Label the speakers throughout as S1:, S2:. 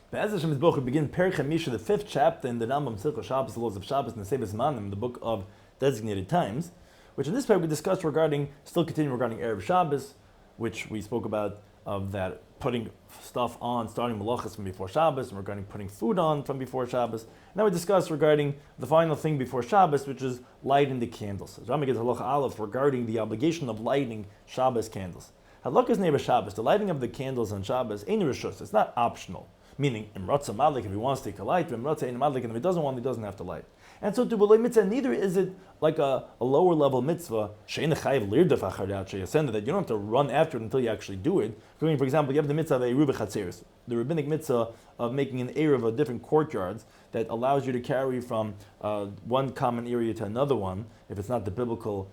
S1: Be'ez Hashem Yisboch, we begin Perek Hamisha, the 5th chapter in the Rambam Hilchos Shabbes, the laws of Shabbos, and the Seibes Manim, the book of designated times, which in this parak we discussed still continuing regarding Erev Shabbos, which we spoke about of that putting stuff on, starting malachas from before Shabbos, and regarding putting food on from before Shabbos. Now we discussed regarding the final thing before Shabbos, which is lighting the candles. Rambam gets halacha aleph regarding the obligation of lighting Shabbos candles. Halakas neighbor Shabbos, the lighting of the candles on Shabbos, ain't rishus, it's not optional. Meaning, imratza madlik, if he wants to take a light, imratza ain't madlik, and if he doesn't want, he doesn't have to light. And so to b'loi mitzvah, neither is it like a lower level mitzvah, she'ein chayiv lirdaf acharei sheyasena, that you don't have to run after it until you actually do it. For example, you have the mitzvah of eruv chatzeres, the rabbinic mitzvah of making an eruv of different courtyards that allows you to carry from one common area to another one, if it's not the biblical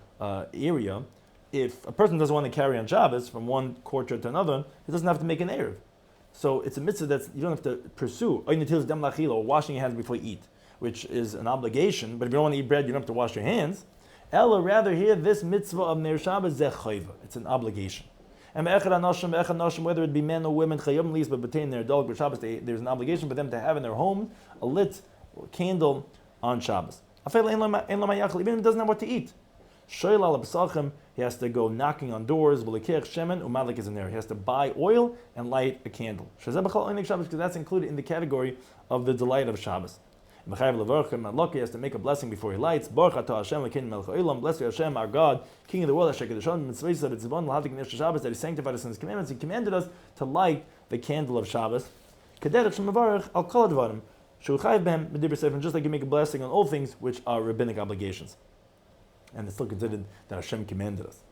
S1: area. If a person doesn't want to carry on Shabbos from one courtyard to another, he doesn't have to make an eruv. So it's a mitzvah that you don't have to pursue, or washing your hands before you eat, which is an obligation. But if you don't want to eat bread, you don't have to wash your hands. Ella, rather here, this mitzvah of Ner Shabbos zeh chayva. It's an obligation. And whether it be men or women, chayim least, but between their dog or Shabbos, there's an obligation for them to have in their home a lit candle on Shabbos. Even if he doesn't have what to eat. He has to go knocking on doors. Shemen is in there. He has to buy oil and light a candle. Because that's included in the category of the delight of Shabbos. He has to make a blessing before he lights. Bless you, Hashem, our God, King of the world, that He sanctified us in His commandments. He commanded us to light the candle of Shabbos. Just like you make a blessing on all things which are rabbinic obligations. And it's still considered that Hashem commanded us.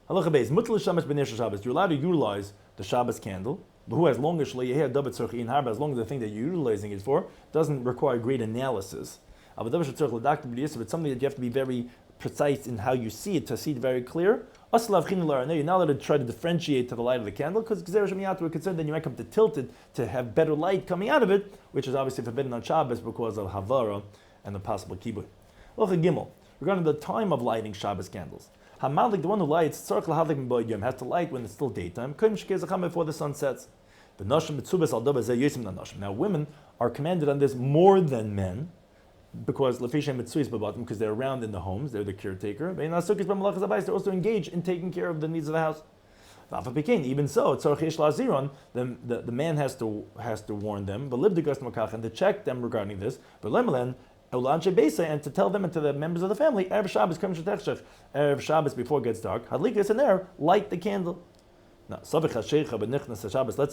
S1: Halacha beis, mutal shamesh b'nei Shabbos. You're allowed to utilize the Shabbos candle, but who as long as as long as the thing that you're utilizing it for doesn't require great analysis. But it's something that you have to be very precise in how you see it, to see it very clear. You're not allowed to try to differentiate to the light of the candle, because we're concerned that you might come to tilt it to have better light coming out of it, which is obviously forbidden on Shabbos because of Havara and the possible kibui. Halacha gimel. Regarding the time of lighting Shabbos candles. Hamadlik, the one who lights, has to light when it's still daytime, before the sun sets. Now women are commanded on this more than men, because they're around in the homes, they're the caretaker. They're also engaged in taking care of the needs of the house. Even so, the man has to warn them, and to check them regarding this. And to tell them and to the members of the family, Erev Shabbos before it gets dark, Hadlikas in there, light the candle. Now, let's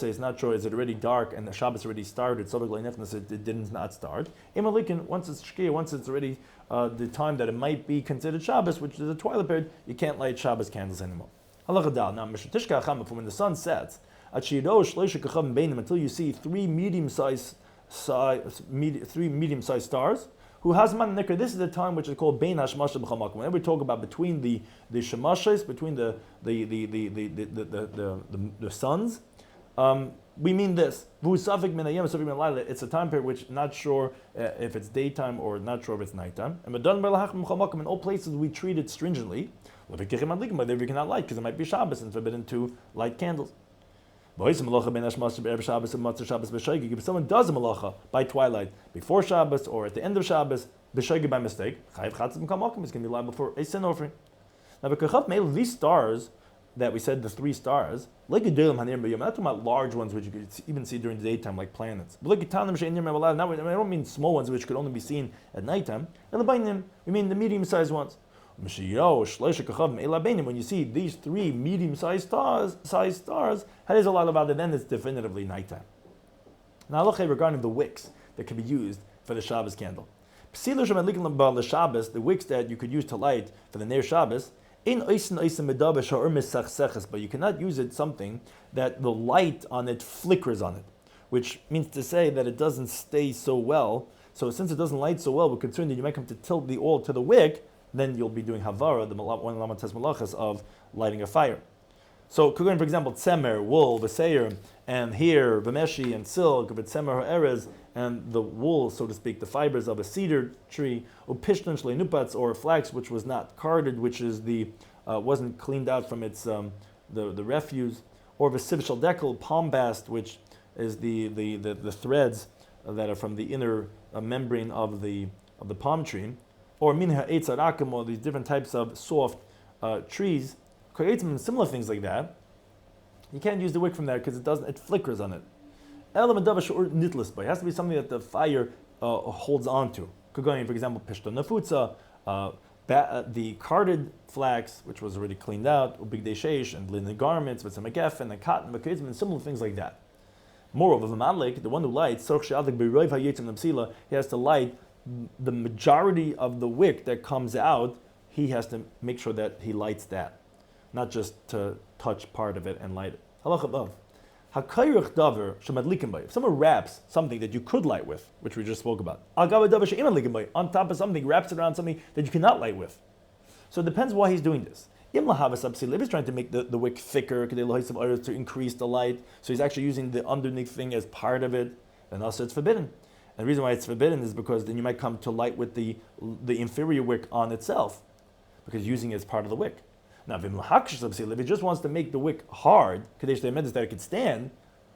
S1: say it's not sure, is it already dark and the Shabbos already started, it did not start. Once it's shkia, once it's already the time that it might be considered Shabbos, which is a twilight period, you can't light Shabbos candles anymore. Now, when the sun sets, until you see three medium-sized stars. Who has man nikr? This is the time which is called bein hashmasha b'chamakom. Whenever we talk about between the shemashas, between the suns, we mean this. It's a time period which not sure if it's daytime or not sure if it's nighttime. And in all places we treat it stringently. But there we cannot light because it might be Shabbos and forbidden to light candles. If someone does a malacha by twilight, before Shabbos or at the end of Shabbos, by mistake, is going to be liable for a sin offering. Now, these stars that we said, the three stars, we're not talking about large ones which you could even see during the daytime, like planets. Now, I don't mean small ones which could only be seen at nighttime. We mean the medium-sized ones. When you see these three medium-sized stars, there's a lot of other, then it's definitively nighttime. Now, regarding the wicks that can be used for the Shabbos candle. The wicks that you could use to light for the Ner Shabbos, but you cannot use it something that the light on it flickers on it, which means to say that it doesn't stay so well. So since it doesn't light so well, we're concerned that you might come to tilt the oil to the wick, then you'll be doing Havara, the one of the Lamates Malachas of lighting a fire. So, for example, Tzemer, wool, V'seir, and here, V'meshi, and silk, V'tzemer ha'erez, and the wool, so to speak, the fibers of a cedar tree, or Pishtan Shle'nupats, or flax, which was not carded, which is wasn't cleaned out from its the refuse, or V'siv Shaldekel, palm bast, which is the threads that are from the inner membrane of the palm tree, or minha eitz arakim, or these different types of soft trees, similar things like that. You can't use the wick from there because it flickers on it. It has to be something that the fire holds on to. For example, pishta nafutza, the carded flax, which was already cleaned out, ubig sheish, and linen garments, with some geffen and cotton, and similar things like that. Moreover, the one who lights, he has to light the majority of the wick that comes out. He has to make sure that he lights that, not just to touch part of it and light it. Halach above. If someone wraps something that you could light with, which we just spoke about, on top of something, wraps it around something that you cannot light with. So it depends why he's doing this. If he's trying to make the wick thicker to increase the light, so he's actually using the underneath thing as part of it, then also it's forbidden. And the reason why it's forbidden is because then you might come to light with the inferior wick on itself, because using it as part of the wick. Now, if he just wants to make the wick hard, that it could stand,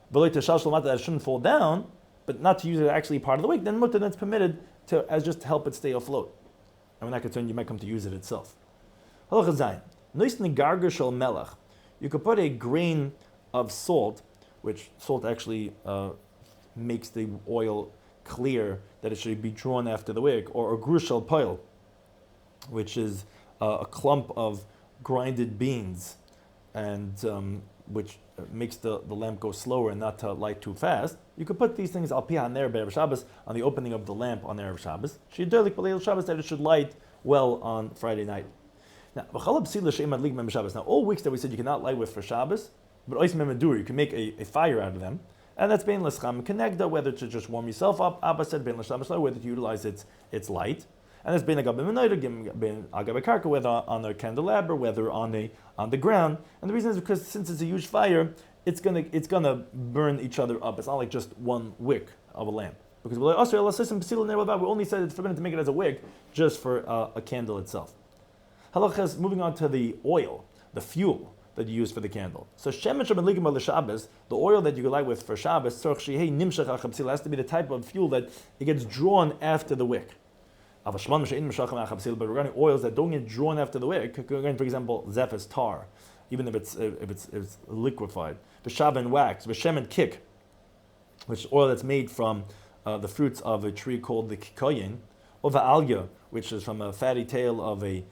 S1: that it shouldn't fall down, but not to use it actually part of the wick, then it's permitted to as just to help it stay afloat. And we're not concerned you might come to use it itself. You could put a grain of salt, which salt actually makes the oil clear that it should be drawn after the wick, or a grushel pile, which is a clump of grinded beans, and which makes the lamp go slower and not to light too fast. You could put these things al pi haner be'erev Shabbos on the opening of the lamp on Erev Shabbos. She'yidolik b'leil Shabbos, that it should light well on Friday night. Now, all wicks that we said you cannot light with for Shabbos, but ois memedur, you can make a fire out of them, and that's bein l'scham kenegda, whether to just warm yourself up. Abba said bein l'sham, whether to utilize its light. And it's bein agabe menayda, bein agabe karka, whether on a candelabra, whether on the ground. And the reason is because since it's a huge fire, it's gonna burn each other up. It's not like just one wick of a lamp. Because we only said it's forbidden to make it as a wick just for a candle itself. Halachas, moving on to the oil, the fuel that you use for the candle. So the oil that you can light with for Shabbos, has to be the type of fuel that it gets drawn after the wick. But regarding oils that don't get drawn after the wick, for example, zephyr's tar, even if it's liquefied, v'shab and wax, v'shem and kik, which is oil that's made from the fruits of a tree called the kikoyin, or va'alga, which is from a fatty tail of a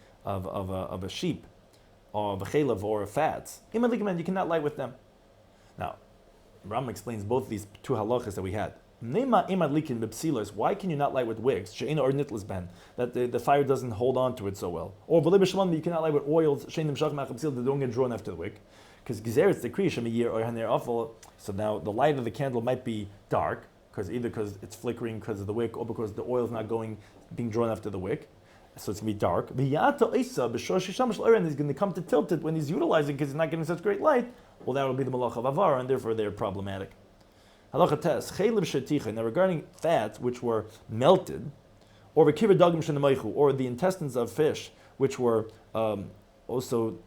S1: sheep, or v'chelav, or fats. You cannot light with them. Now, Rambam explains both of these two halachas that we had. Why can you not light with wicks? That the fire doesn't hold on to it so well. Or you cannot light with oils that don't get drawn after the wick. Because so now the light of the candle might be dark, either because it's flickering because of the wick, or because the oil is not being drawn after the wick. So it's going to be dark. And he's going to come to tilt it when he's utilizing because he's not getting such great light. Well, that will be the malach of avar, and therefore they're problematic. Halacha tes, now regarding fats which were melted, or the intestines of fish which were also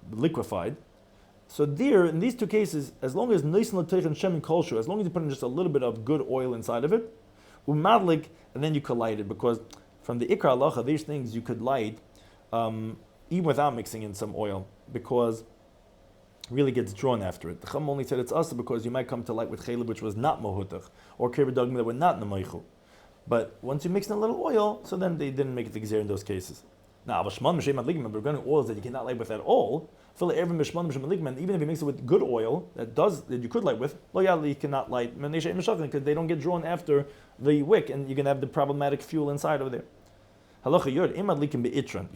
S1: liquefied. So there, in these two cases, as long as as long as you put in just a little bit of good oil inside of it, umadlik, and then you could light it, because from the ikra halacha, these things you could light even without mixing in some oil, because really gets drawn after it. The Chum only said it's asa because you might come to light with chelib which was not mohutach, or kibbutz dogma that were not nemeichu. But once you mix in a little oil, so then they didn't make it exer in those cases. Now, regarding oils that you cannot light with at all, even if you mix it with good oil that you could light with, you cannot light because they don't get drawn after the wick, and you can have the problematic fuel inside over there. You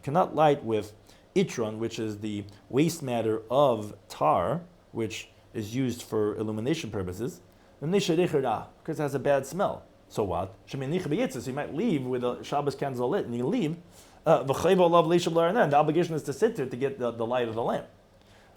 S1: cannot light with itron, which is the waste matter of tar, which is used for illumination purposes, because it has a bad smell. So what? So you might leave with a Shabbos candle lit, and you leave. The obligation is to sit there to get the light of the lamp.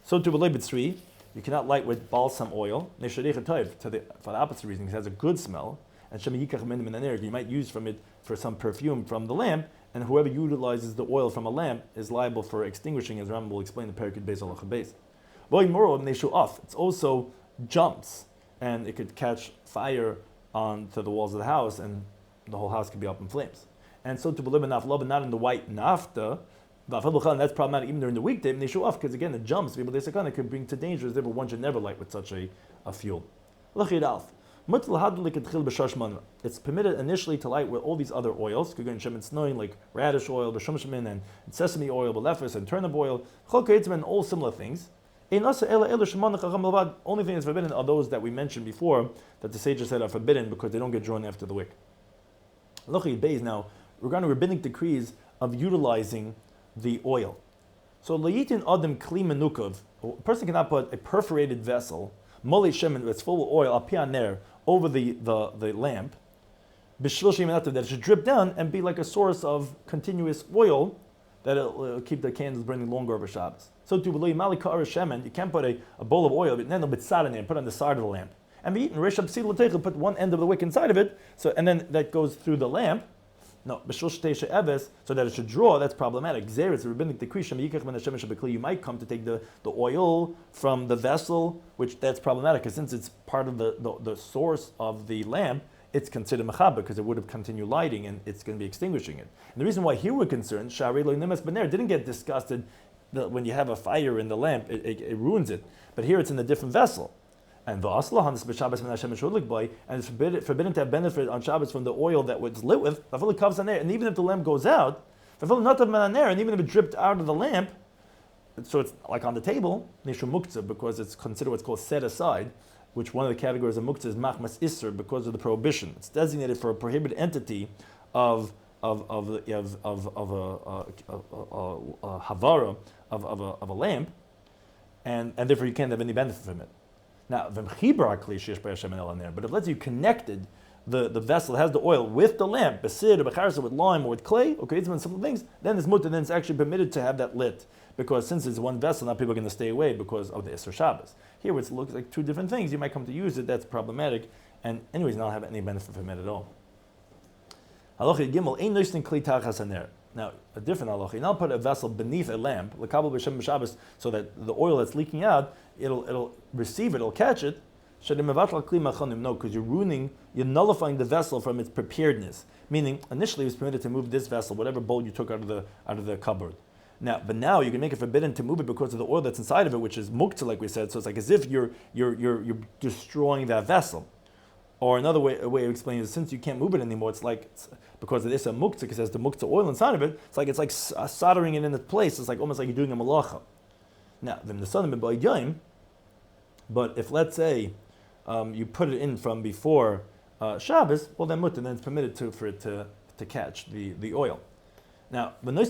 S1: So to believe it's three, you cannot light with balsam oil, for the opposite reason, because it has a good smell, and you might use from it for some perfume from the lamp, and whoever utilizes the oil from a lamp is liable for extinguishing, as Rambam will explain the Perikid Beis Halacha Beis. It's also jumps. and it could catch fire onto the walls of the house, and the whole house could be up in flames. And so to believe in nafta, not in the white nafta, and that's problematic even during the weekday, and they show off because again it jumps. People they say it could bring to dangers. Therefore, one should never light with such a fuel. It's permitted initially to light with all these other oils, like radish oil, and sesame oil, and turnip oil, and all similar things. Only thing that's forbidden are those that we mentioned before, that the sages said are forbidden because they don't get drawn after the wick. Now, regarding rabbinic decrees of utilizing the oil. So, a person cannot put a perforated vessel, mole shemen, that's full of oil, apianer, over the lamp, that it should drip down and be like a source of continuous oil that will keep the candles burning longer over Shabbos. So to believe malika or shemen, you can't put a bowl of oil, but then a bit salt in it and put it on the side of the lamp. And be eaten rishab sil put one end of the wick inside of it, so and then that goes through the lamp. No, so that it should draw, that's problematic. Zeretz, a rabbinic decree, you might come to take the oil from the vessel, which that's problematic, because since it's part of the source of the lamp, it's considered mechaba, because it would have continued lighting and it's going to be extinguishing it. And the reason why here we're concerned, Shari lo nimes bener, didn't get disgusted that when you have a fire in the lamp, it ruins it. But here it's in a different vessel. And it's forbidden to have benefit on Shabbos from the oil that was lit with, and even if the lamp goes out, and even if it dripped out of the lamp, so it's like on the table, because it's considered what's called set aside, which one of the categories of muktzah is machmas isser because of the prohibition. It's designated for a prohibited entity of a havara of a lamp, and therefore you can't have any benefit from it. Now, but if let's say you connected the vessel that has the oil with the lamp, besid, or with lime, or with clay, okay, it's simple things, then it's mutter, then it's actually permitted to have that lit. Because since it's one vessel, now people are going to stay away because of the Isser Shabbos. Here, it looks like two different things. You might come to use it, that's problematic, and anyways, not have any benefit from it at all. Halacha Gimel, ein noisten kli tachas haner. Now, a different halacha. You now put a vessel beneath a lamp, l'kabel b'shem Shabbos, so that the oil that's leaking out, it'll receive it, it'll catch it. No, because you're nullifying the vessel from its preparedness. Meaning, initially it was permitted to move this vessel, whatever bowl you took out of the cupboard. But now you can make it forbidden to move it because of the oil that's inside of it, which is muktzah, like we said. So it's like as if you're destroying that vessel. Or another way of explaining it is, since you can't move it anymore, because it is a muktzah, because it has the muktzah oil inside of it. It's like soldering it in its place. It's like almost like you're doing a malacha. Now, then the son of but if let's say you put it in from before Shabbos, well then mutter, then it's permitted for it to catch the oil. Now, but you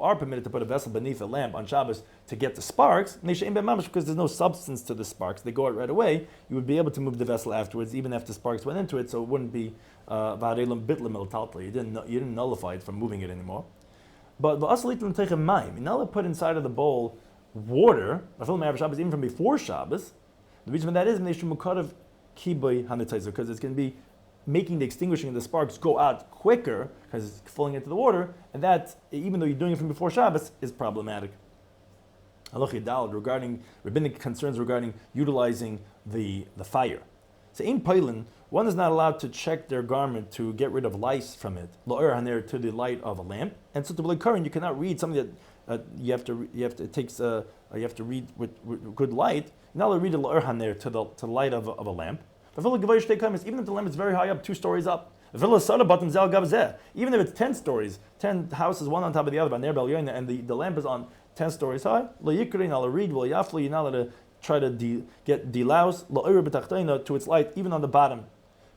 S1: are permitted to put a vessel beneath a lamp on Shabbos to get the sparks, because there's no substance to the sparks. They go out right away. You would be able to move the vessel afterwards, even after sparks went into it, so it wouldn't be you didn't nullify it from moving it anymore. But you now put inside of the bowl water, even from before Shabbos. The reason for that is because it's going to be making the extinguishing of the sparks go out quicker because it's falling into the water, and that, even though you're doing it from before Shabbos, is problematic. Halacha Daled, regarding rabbinic concerns regarding utilizing the fire. So in Poland, one is not allowed to check their garment to get rid of lice from it, to the light of a lamp. And so to be current, you cannot read something that you have to read with good light. You're not allowed to read to the light of a lamp. Even if the lamp is very high up, 2 stories up. Even if it's 10 stories, 10 houses, one on top of the other, and the lamp is on 10 stories high, you're not allowed to try to get delouse to its light, even on the bottom.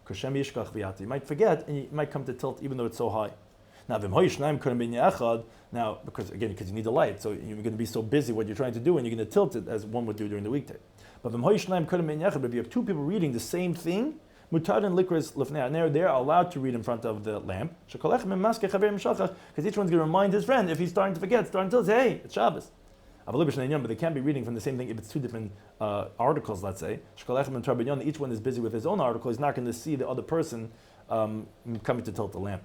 S1: You might forget, and you might come to tilt even though it's so high. Now, because you need the light, so you're going to be so busy what you're trying to do, and you're going to tilt it as one would do during the weekday. But if you have 2 people reading the same thing, mutar and likras lifnei, and they're allowed to read in front of the lamp, because each one's going to remind his friend if he's starting to forget, starting to say, hey, it's Shabbos. But they can't be reading from the same thing if it's 2 different articles, let's say. Each one is busy with his own article. He's not going to see the other person coming to tilt the lamp.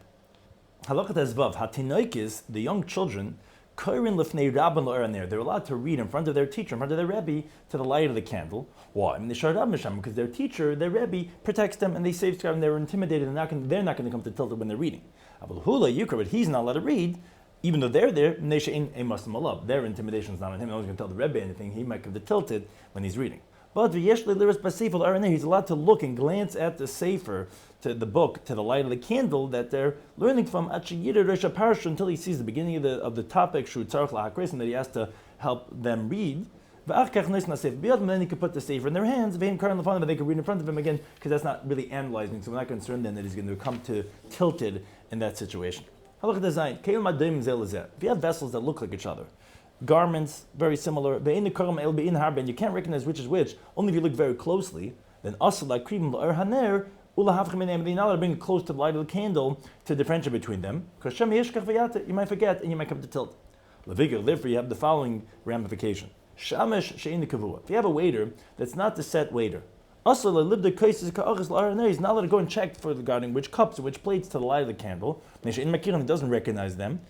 S1: Halakhat Ezvav, Hatinoikis, the young children, They're allowed to read in front of their teacher, in front of their Rabbi, to the light of the candle. Why? I mean, because their teacher, their Rabbi, protects them and they safeguard them. They're intimidated and they're not going to come to tilted when they're reading. But he's not allowed to read, even though they're there. Their intimidation is not on him. No one's going to tell the Rabbi anything. He might come to tilted when he's reading. But he's allowed to look and glance at the sefer, to the book, to the light of the candle that they're learning from until he sees the beginning of the topic, and that he has to help them read. And then he could put the sefer in their hands, but they can read in front of him again, because that's not really analyzing, so we're not concerned then that he's going to come to tilted in that situation. If you have vessels that look like each other, garments very similar, and you can't recognize which is which, only if you look very closely, then you're not allowed to bring it close to the light of the candle to differentiate between them, because you might forget and you might come to tilt. Therefore, you have the following ramification. If you have a waiter that's not the set waiter, he's not allowed to go and check regarding which cups or which plates to the light of the candle. He doesn't recognize them.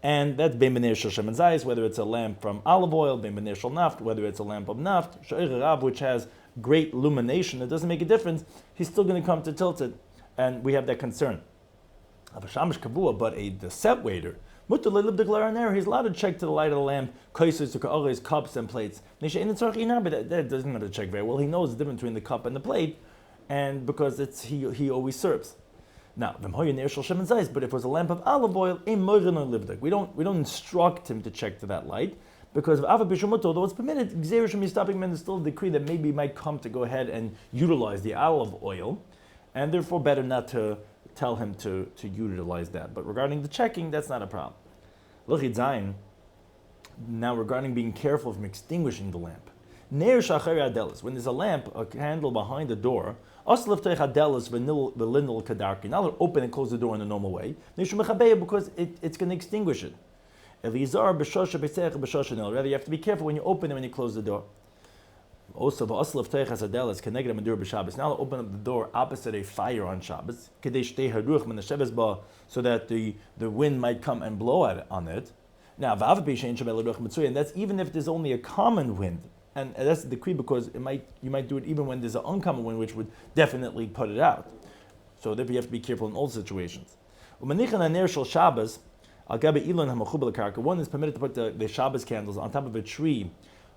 S1: And that's bein b'nei shel shemen zayis, whether it's a lamp from olive oil, bein b'nei shel naft, whether it's a lamp of naft, which has great illumination. It doesn't make a difference. He's still going to come to tilted, and we have that concern. But the set waiter, he's allowed to check to the light of the lamp, cups and plates. But that doesn't have to check very well. He knows the difference between the cup and the plate, and because he always serves. Now, but if it was a lamp of olive oil, we don't instruct him to check to that light, because although it's permitted, there's still a decree that maybe he might come to go ahead and utilize the olive oil, and therefore better not to tell him to utilize that. But regarding the checking, that's not a problem. Now regarding being careful from extinguishing the lamp. When there's a lamp, a candle behind the door, you're not allowed to open and close the door in the normal way, because it's going to extinguish it. Rather, you have to be careful when you open and when you close the door. Also, now open up the door opposite a fire on Shabbos, so that the wind might come and blow on it. Now, and that's even if there's only a common wind. And that's the decree, because you might do it even when there's an uncommon wind, which would definitely put it out. So therefore you have to be careful in all situations. One is permitted to put the Shabbos candles on top of a tree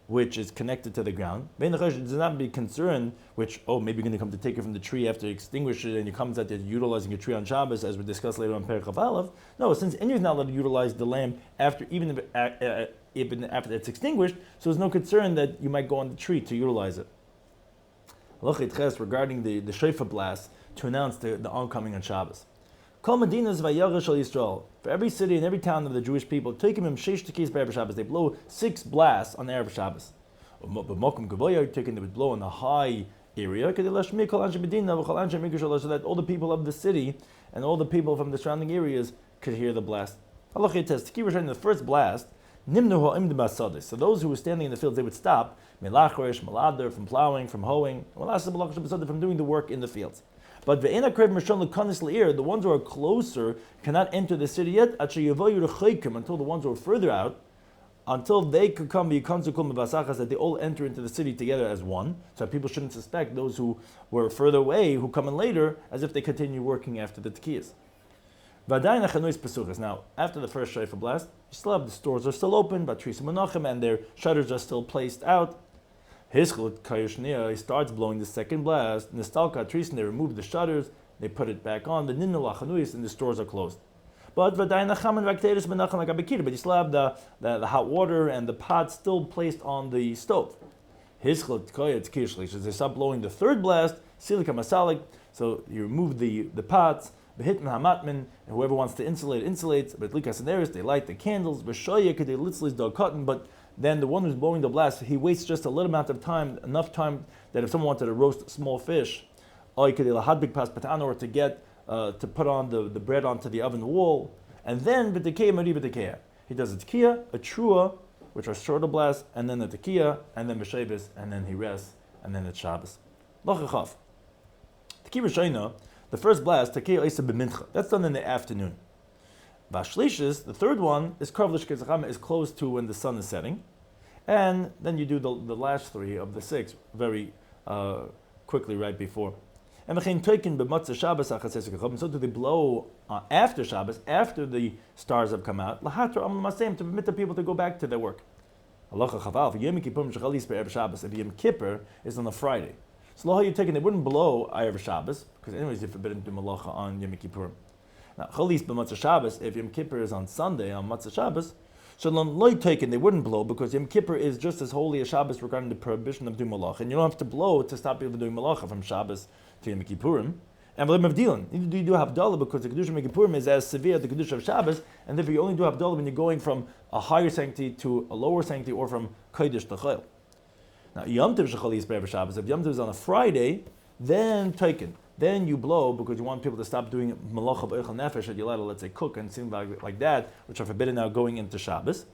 S1: which is connected to the ground. Does not be concerned, maybe you're going to come to take it from the tree after you extinguish it, and you come out there utilizing a tree on Shabbos, as we discussed later on Perek Aleph. No, since anyone's not allowed to utilize the lamp after, even after it's extinguished, so there's no concern that you might go on the tree to utilize it. Regarding the shofar blast to announce the oncoming on Shabbos. For every city and every town of the Jewish people, they blow 6 blasts on Erev Shabbos. But taking the blow on the high area, so that all the people of the city and all the people from the surrounding areas could hear the blast. In the first blast, so those who were standing in the fields, they would stop from plowing, from hoeing, from doing the work in the fields. But the ones who are closer cannot enter the city yet until the ones who are further out, until they could come, that they all enter into the city together as one. So people shouldn't suspect those who were further away, who come in later, as if they continue working after the tekiyas. Now, after the first shofar blast, you still have the stores are still open, but and their shutters are still placed out. He starts blowing the second blast. They remove the shutters, they put it back on. And the stores are closed. But you still have the hot water and the pot still placed on the stove. They stop blowing the third blast. So you remove the pots. And whoever wants to insulate insulates. But they light the candles. But then the one who's blowing the blast, he wastes just a little amount of time, enough time that if someone wanted to roast small fish, or to get to put on the bread onto the oven wall, and then he does a tekiah, a trua, which are shorter blasts, and then a tekiah, and then b'shabbos, and then he rests, and then it's Shabbos. Tekiah Rishayna, the first blast, tekiah isa b'mincha. That's done in the afternoon. Vashlishis, the third one, is Krav L'Shkei is close to when the sun is setting. And then you do the last three of the six very quickly right before. And so do they blow after Shabbos, after the stars have come out, to permit the people to go back to their work. If Yom Kippur is on a Friday, so law you taking, they wouldn't blow Erev Shabbos, because anyways you're forbidden to do malacha on Yom Kippur. Now, Chalis b'Matzah Shabbos, if Yom Kippur is on Sunday, on Matzah Shabbos, so loy taken, they wouldn't blow, because Yom Kippur is just as holy as Shabbos regarding the prohibition of doing malacha, and you don't have to blow to stop people doing malacha from Shabbos to Yom Kippurim. And V'lim Avdilin, you do Havdalah because the Kedusha of Yom Kippurim is as severe as the Kedusha of Shabbos, and therefore you only do Havdalah when you're going from a higher sanctity to a lower sanctity, or from Kodesh to Chayil. Now, Yom Tov Shechalis B'Erev Shabbos, if Yom Tov is on a Friday, then taken. Then you blow because you want people to stop doing malacha b'eichel nefesh that you're allowed to, let's say, cook and things like that, which are forbidden now going into Shabbos.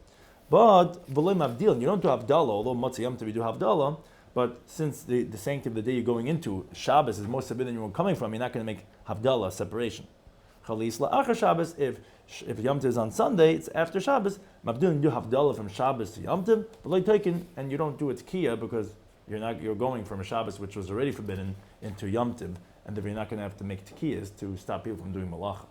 S1: But v'lim avdil, you don't do havdalah, although Matzah Yom Tov you do havdalah. But since the sanctity of the day you're going into, Shabbos is more forbidden than you're coming from, you're not going to make havdalah separation. Chalis la'achar Shabbos, if Yom Tov is on Sunday, it's after Shabbos. Mavdil, you do havdalah from Shabbos to Yom Tov, but like taken, and you don't do it tkiyah because you're going from a Shabbos which was already forbidden into Yom Tov, and therefore you're not going to have to make tkiyahs to stop people from doing malacha.